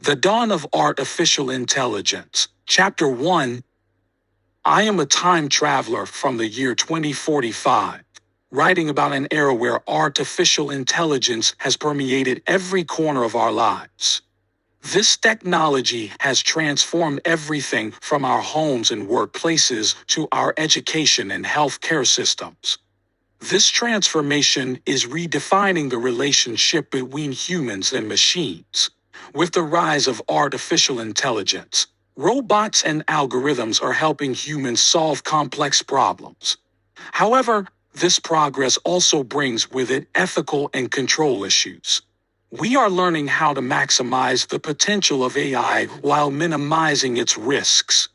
The Dawn of Artificial Intelligence. Chapter 1. I am a time traveler from the year 2045, writing about an era where artificial intelligence has permeated every corner of our lives. This technology has transformed everything from our homes and workplaces to our education and healthcare systems. This transformation is redefining the relationship between humans and machines. With the rise of artificial intelligence, robots and algorithms are helping humans solve complex problems. However, this progress also brings with it ethical and control issues. We are learning how to maximize the potential of AI while minimizing its risks.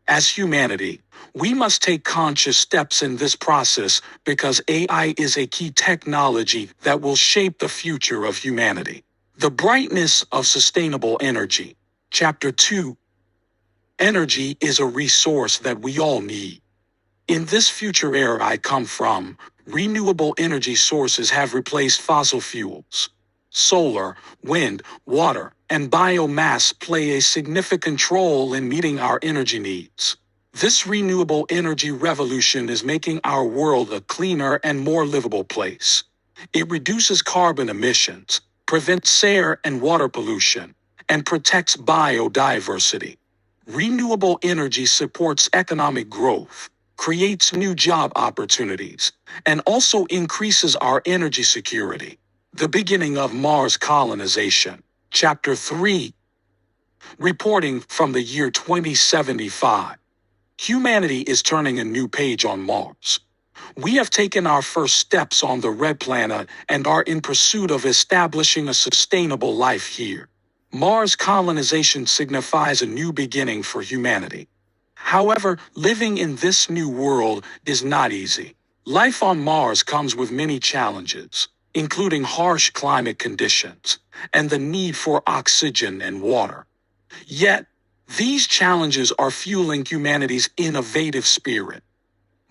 As humanity, we must take conscious steps in this process because AI is a key technology that will shape the future of humanity. The brightness of sustainable energy. Chapter 2. Energy is a resource that we all need. In this future era I come from, renewable energy sources have replaced fossil fuels. Solar, wind, water, and biomass play a significant role in meeting our energy needs. This renewable energy revolution is making our world a cleaner and more livable place. It reduces carbon emissions, prevents air and water pollution, and protects biodiversity. Renewable energy supports economic growth, creates new job opportunities, and also increases our energy security. The beginning of Mars colonization. Chapter 3. Reporting from the year 2075. Humanity is turning a new page on Mars. We have taken our first steps on the red planet and are in pursuit of establishing a sustainable life here. Mars colonization signifies a new beginning for humanity. However, living in this new world is not easy. Life on Mars comes with many challenges, including harsh climate conditions and the need for oxygen and water. Yet, these challenges are fueling humanity's innovative spirit.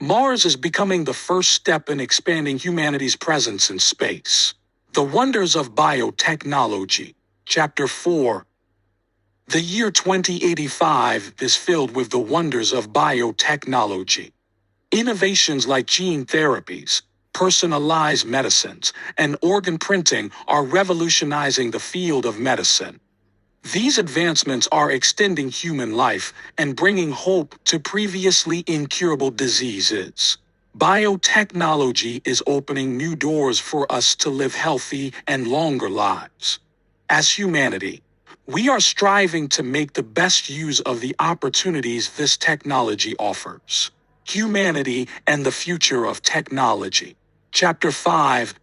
Mars is becoming the first step in expanding humanity's presence in space. The wonders of biotechnology. Chapter 4. The year 2085 is filled with the wonders of biotechnology. Innovations like gene therapies, personalized medicines, and organ printing are revolutionizing the field of medicine. These advancements are extending human life and bringing hope to previously incurable diseases. Biotechnology is opening new doors for us to live healthy and longer lives. As humanity, we are striving to make the best use of the opportunities this technology offers. Humanity and the future of technology. Chapter 5.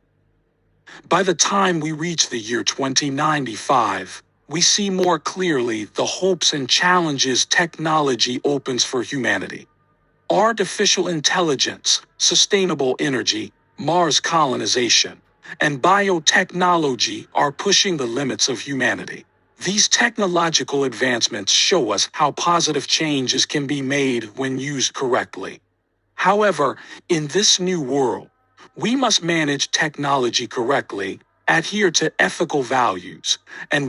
By the time we reach the year 2095, we see more clearly the hopes and challenges technology opens for humanity. Artificial intelligence, sustainable energy, Mars colonization, and biotechnology are pushing the limits of humanity. These technological advancements show us how positive changes can be made when used correctly. However, in this new world, we must manage technology correctly, adhere to ethical values, and